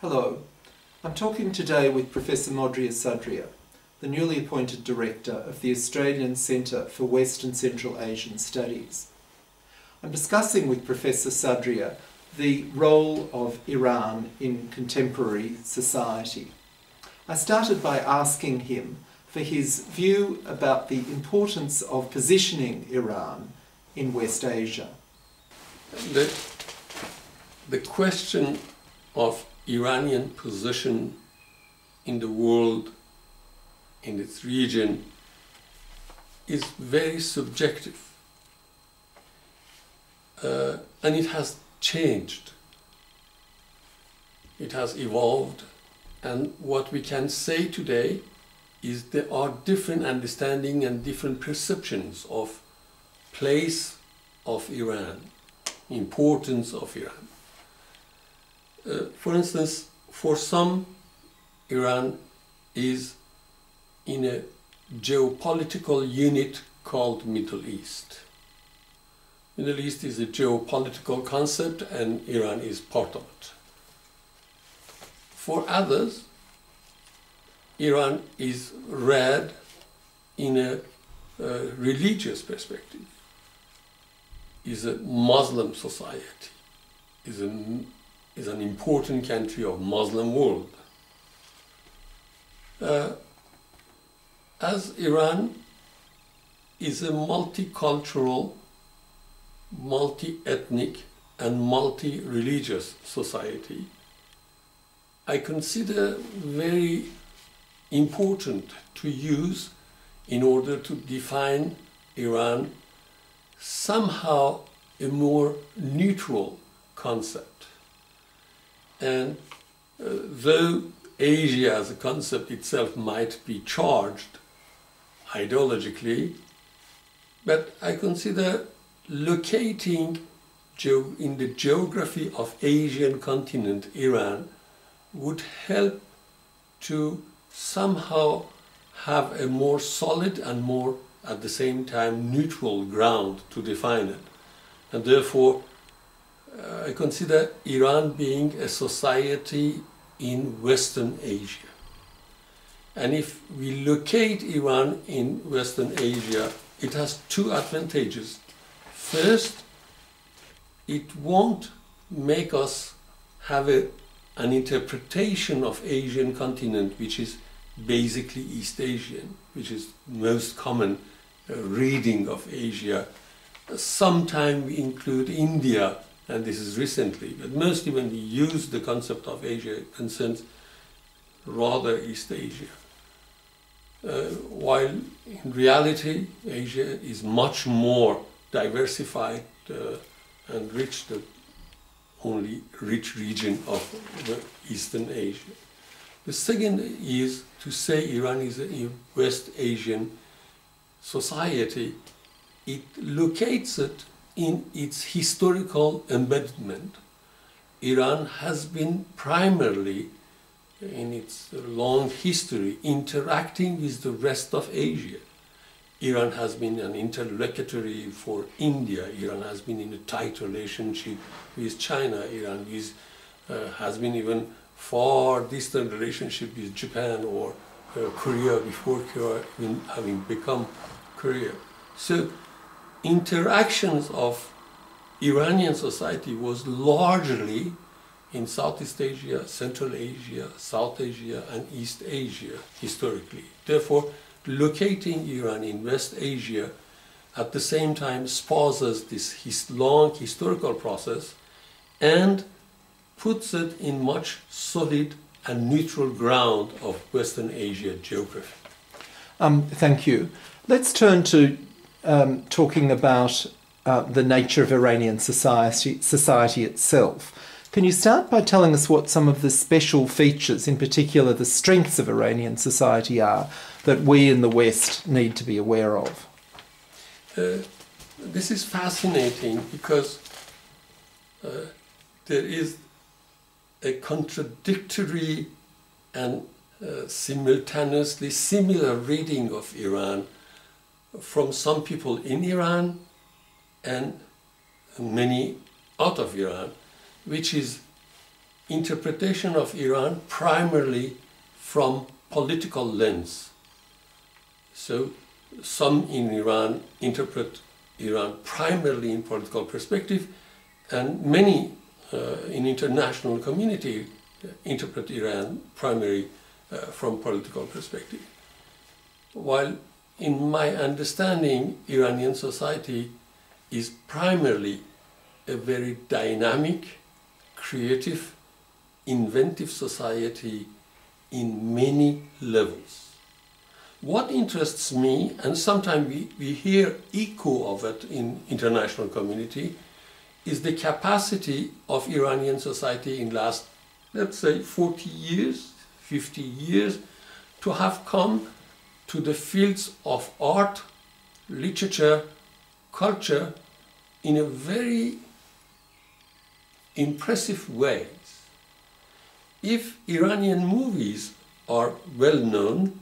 Hello, I'm talking today with Professor Modjaba Sadria, the newly appointed Director of the Australian Centre for West and Central Asian Studies. I'm discussing with Professor Sadria the role of Iran in contemporary society. I started by asking him for his view about the importance of positioning Iran in West Asia. The question of Iranian position in the world, in its region, is very subjective. And it has changed. It has evolved. And what we can say today is there are different understanding and different perceptions of place of Iran, importance of Iran. For instance, for some, Iran is in a geopolitical unit called Middle East. Middle East is a geopolitical concept and Iran is part of it. For others, Iran is read in a religious perspective, is a Muslim society, is an important country of Muslim world. As Iran is a multicultural, multi-ethnic and multi-religious society, I consider very important to use in order to define Iran somehow a more neutral concept. And though Asia as a concept itself might be charged ideologically, but I consider locating in the geography of Asian continent, Iran, would help to somehow have a more solid and more, at the same time, neutral ground to define it. And therefore, I consider Iran being a society in Western Asia. And if we locate Iran in Western Asia, it has two advantages. First, it won't make us have an interpretation of Asian continent which is basically East Asian, which is most common reading of Asia. Sometimes we include India, and this is recently, but mostly when we use the concept of Asia, it concerns rather East Asia. While in reality, Asia is much more diversified and rich, the only rich region of Eastern Asia. The second is to say Iran is a West Asian society. It locates it in its historical embedment. Iran has been primarily, in its long history, interacting with the rest of Asia. Iran has been an interlocutory for India. Iran has been in a tight relationship with China. Iran has been even far distant relationship with Japan or Korea before Korea having become Korea. So interactions of Iranian society was largely in Southeast Asia, Central Asia, South Asia, and East Asia historically. Therefore, locating Iran in West Asia at the same time spouses this long historical process and puts it in much solid and neutral ground of Western Asia geography. Thank you. Let's turn to talking about the nature of Iranian society itself. Can you start by telling us what some of the special features, in particular the strengths of Iranian society are, that we in the West need to be aware of? This is fascinating because there is a contradictory and simultaneously similar reading of Iran from some people in Iran and many out of Iran, which is interpretation of Iran primarily from political lens. So some in Iran interpret Iran primarily in political perspective, and many in international community interpret Iran primarily from political perspective. While in my understanding, Iranian society is primarily a very dynamic, creative, inventive society in many levels. What interests me, and sometimes we hear echo of it in international community, is the capacity of Iranian society in last, let's say, 40 years, 50 years, to have come to the fields of art, literature, culture in a very impressive ways. If Iranian movies are well known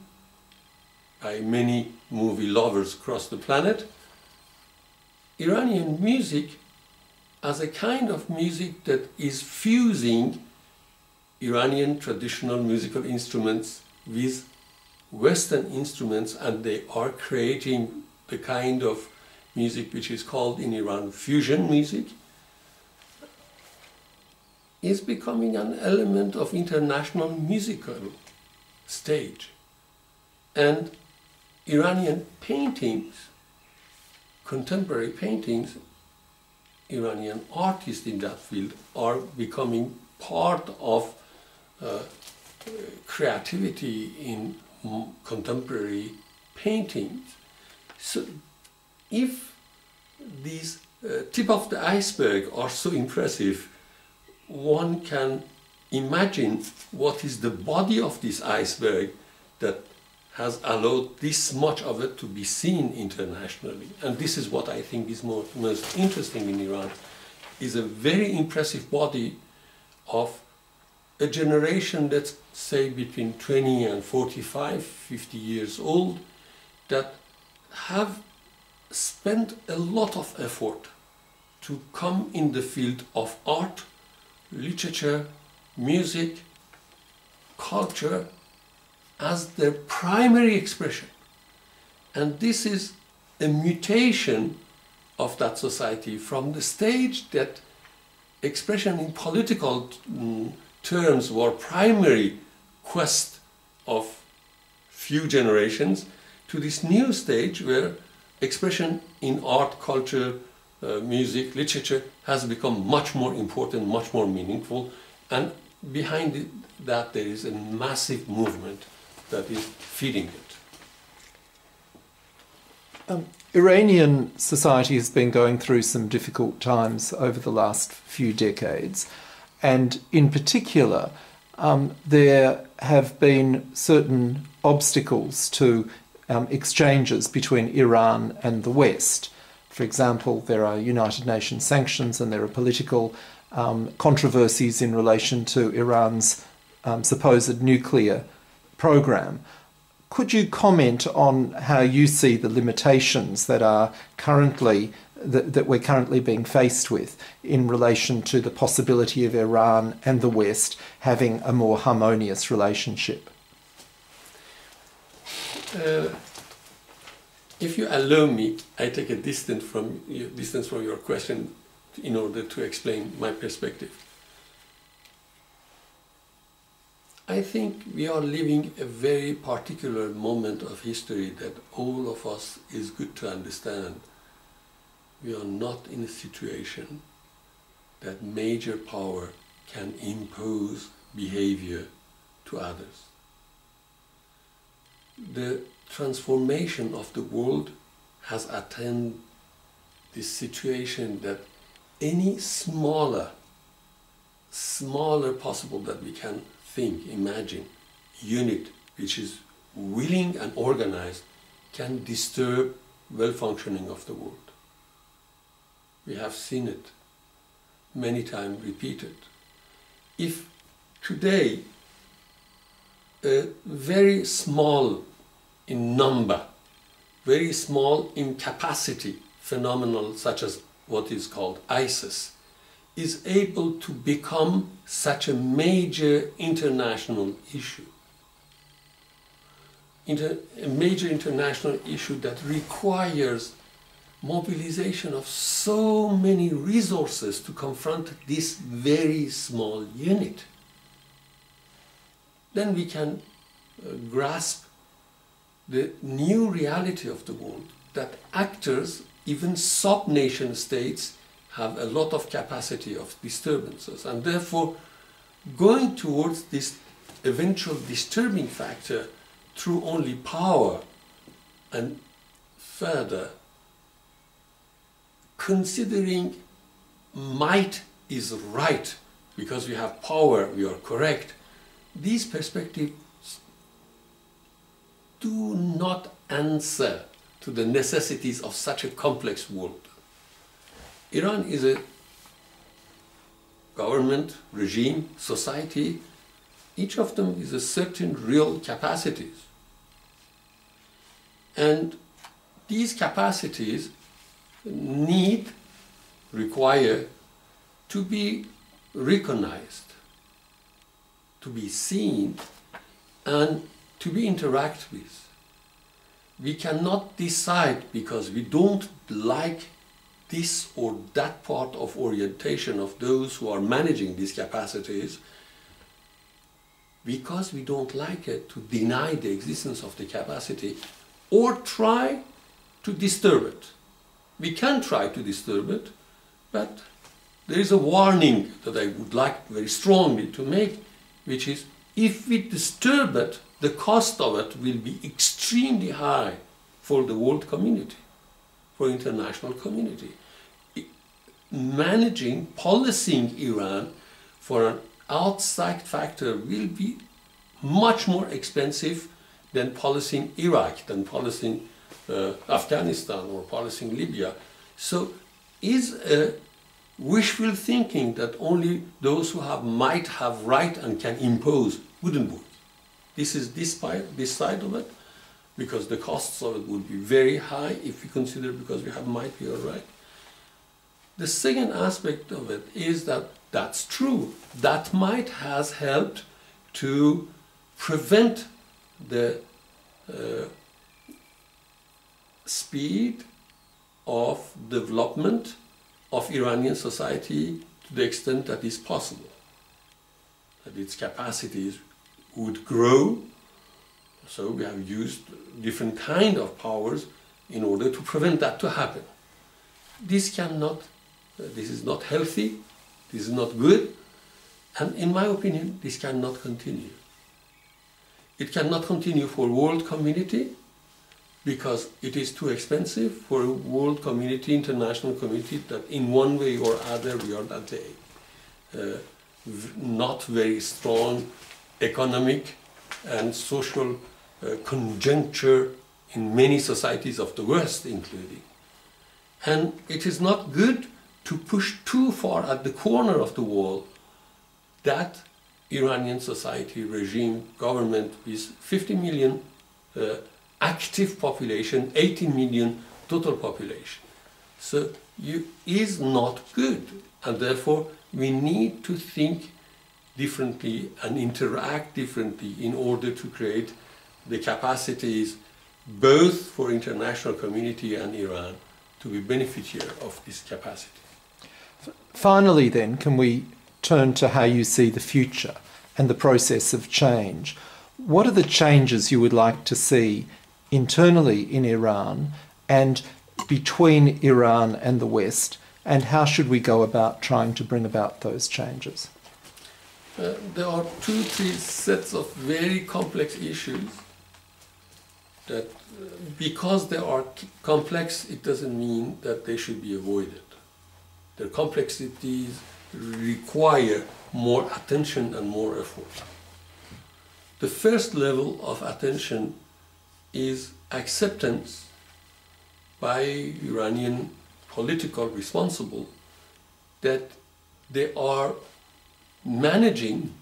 by many movie lovers across the planet, Iranian music as a kind of music that is fusing Iranian traditional musical instruments with Western instruments, and they are creating the kind of music which is called in Iran fusion music, is becoming an element of international musical stage. And Iranian paintings, contemporary paintings, Iranian artists in that field are becoming part of creativity in contemporary paintings. So if these tip of the iceberg are so impressive, one can imagine what is the body of this iceberg that has allowed this much of it to be seen internationally. And this is what I think is most interesting in Iran, is a very impressive body of a generation, let's say between 20 and 45, 50 years old, that have spent a lot of effort to come in the field of art, literature, music, culture as their primary expression. And this is a mutation of that society from the stage that expression in political terms were primary quest of few generations, to this new stage where expression in art, culture, music, literature has become much more important, much more meaningful, and behind that there is a massive movement that is feeding it. Iranian society has been going through some difficult times over the last few decades, and in particular there have been certain obstacles to exchanges between Iran and the West. For example, there are United Nations sanctions and there are political controversies in relation to Iran's supposed nuclear program. Could you comment on how you see the limitations that are currently that we're currently being faced with in relation to the possibility of Iran and the West having a more harmonious relationship? If you allow me, I take a distance from your question in order to explain my perspective. I think we are living a very particular moment of history that all of us is good to understand. We are not in a situation that major power can impose behavior to others. The transformation of the world has attained this situation that any smaller possible that we can think, imagine, unit which is willing and organized can disturb well-functioning of the world. We have seen it many times repeated. If today a very small in number, very small in capacity phenomenon such as what is called ISIS is able to become such a major international issue. A major international issue that requires mobilization of so many resources to confront this very small unit. Then we can grasp the new reality of the world, that actors, even sub-nation states, have a lot of capacity of disturbances, and therefore going towards this eventual disturbing factor through only power, and further considering might is right because we have power, we are correct, these perspectives do not answer to the necessities of such a complex world. Iran is a government, regime, society. Each of them is a certain real capacities. And these capacities require to be recognized, to be seen, and to be interacted with. We cannot decide because we don't like this or that part of orientation of those who are managing these capacities, because we don't like it, to deny the existence of the capacity or try to disturb it. We can try to disturb it, but there is a warning that I would like very strongly to make, which is if we disturb it, the cost of it will be extremely high for the world community, for international community. Policing Iran for an outside factor will be much more expensive than policing Iraq, than policing Afghanistan or policing Libya. So is a wishful thinking that only those who have might have right and can impose wouldn't work. This is this side of it, because the costs of it would be very high if we consider because we have might, we are right. The second aspect of it is that that's true. That might has helped to prevent the speed of development of Iranian society to the extent that is possible, that its capacities would grow. So we have used different kind of powers in order to prevent that to happen. This is not healthy, this is not good, and in my opinion, this cannot continue. It cannot continue for world community because it is too expensive for a world community, international community, that in one way or other we are at a not very strong economic and social conjuncture in many societies of the West including. And it is not good to push too far at the corner of the wall that Iranian society, regime, government with 50 million active population, 80 million total population. So is not good, and therefore we need to think differently and interact differently in order to create the capacities both for international community and Iran to be beneficiary of this capacity. Finally then, can we turn to how you see the future and the process of change? What are the changes you would like to see internally in Iran and between Iran and the West, and how should we go about trying to bring about those changes? There are 2-3 sets of very complex issues that because they are complex, it doesn't mean that they should be avoided. Their complexities require more attention and more effort. The first level of attention is acceptance by Iranian political responsible that they are managing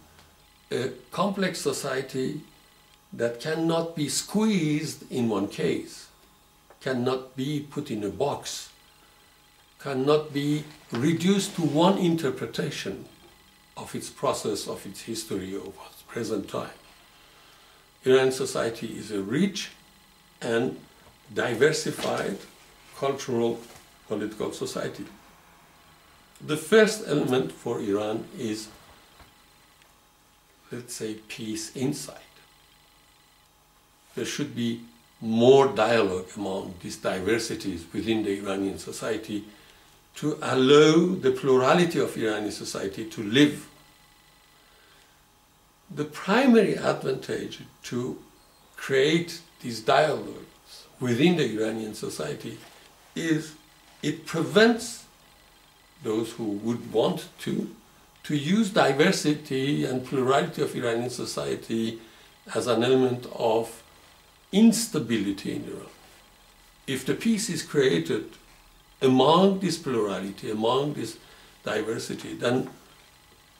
a complex society that cannot be squeezed in one case, cannot be put in a box, cannot be reduced to one interpretation of its process, of its history, of its present time. Iranian society is a rich and diversified cultural, political society. The first element for Iran is, let's say, peace inside. There should be more dialogue among these diversities within the Iranian society to allow the plurality of Iranian society to live. The primary advantage to create these dialogues within the Iranian society is it prevents those who would want to use diversity and plurality of Iranian society as an element of instability in Iran. If the peace is created among this plurality, among this diversity, then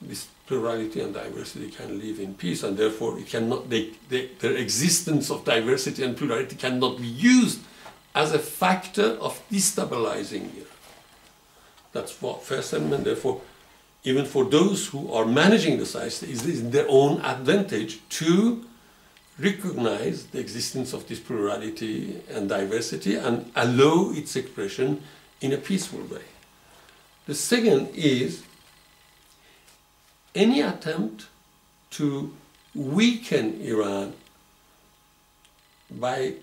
this plurality and diversity can live in peace, and therefore it cannot, their existence of diversity and plurality cannot be used as a factor of destabilizing Iran. That's what first element. Therefore, even for those who are managing the society, it is in their own advantage to recognize the existence of this plurality and diversity and allow its expression in a peaceful way. The second is any attempt to weaken Iran by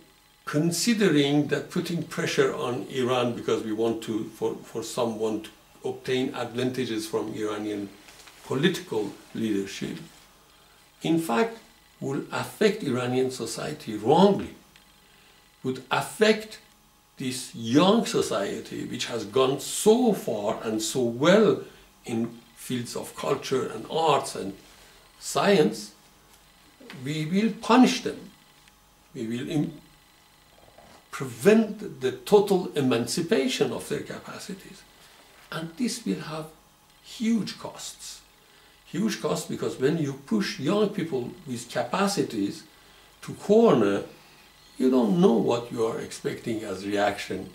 considering that putting pressure on Iran because we want to, for someone to obtain advantages from Iranian political leadership, in fact, will affect Iranian society wrongly, would affect this young society which has gone so far and so well in fields of culture and arts and science. We will punish them. We will prevent the total emancipation of their capacities. And this will have huge costs. Huge costs because when you push young people with capacities to corner, you don't know what you are expecting as reaction.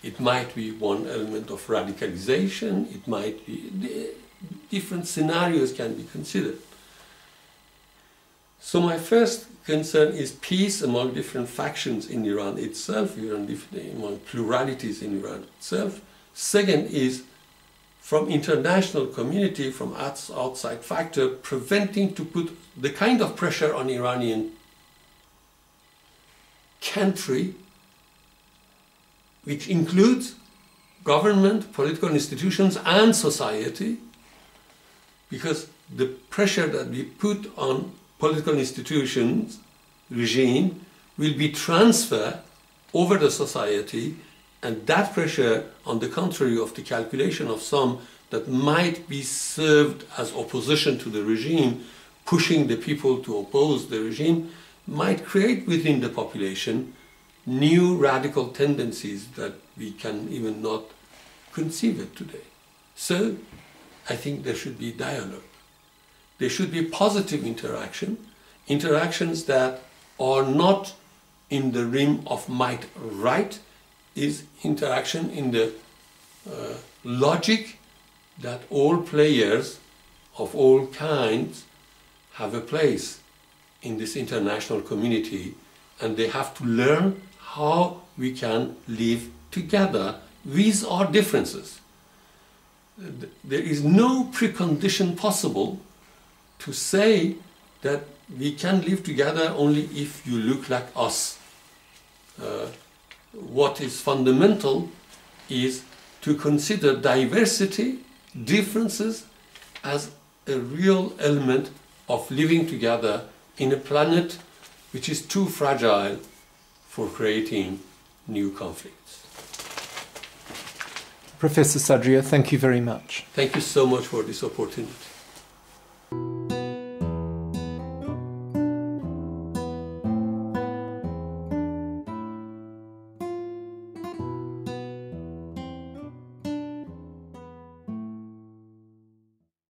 It might be one element of radicalization, it might be different scenarios can be considered. So my first concern is peace among different factions in Iran itself, among pluralities in Iran itself. Second is from international community, from outside factor, preventing to put the kind of pressure on Iranian country, which includes government, political institutions, and society, because the pressure that we put on political institutions, regime, will be transferred over the society, and that pressure, on the contrary of the calculation of some that might be served as opposition to the regime, pushing the people to oppose the regime, might create within the population new radical tendencies that we can even not conceive it today. So I think there should be dialogue. There should be positive interaction, interactions that are not in the realm of might right, is interaction in the logic that all players of all kinds have a place in this international community, and they have to learn how we can live together with our differences. There is no precondition possible to say that we can live together only if you look like us. What is fundamental is to consider diversity, differences, as a real element of living together in a planet which is too fragile for creating new conflicts. Professor Sadria, thank you very much. Thank you so much for this opportunity.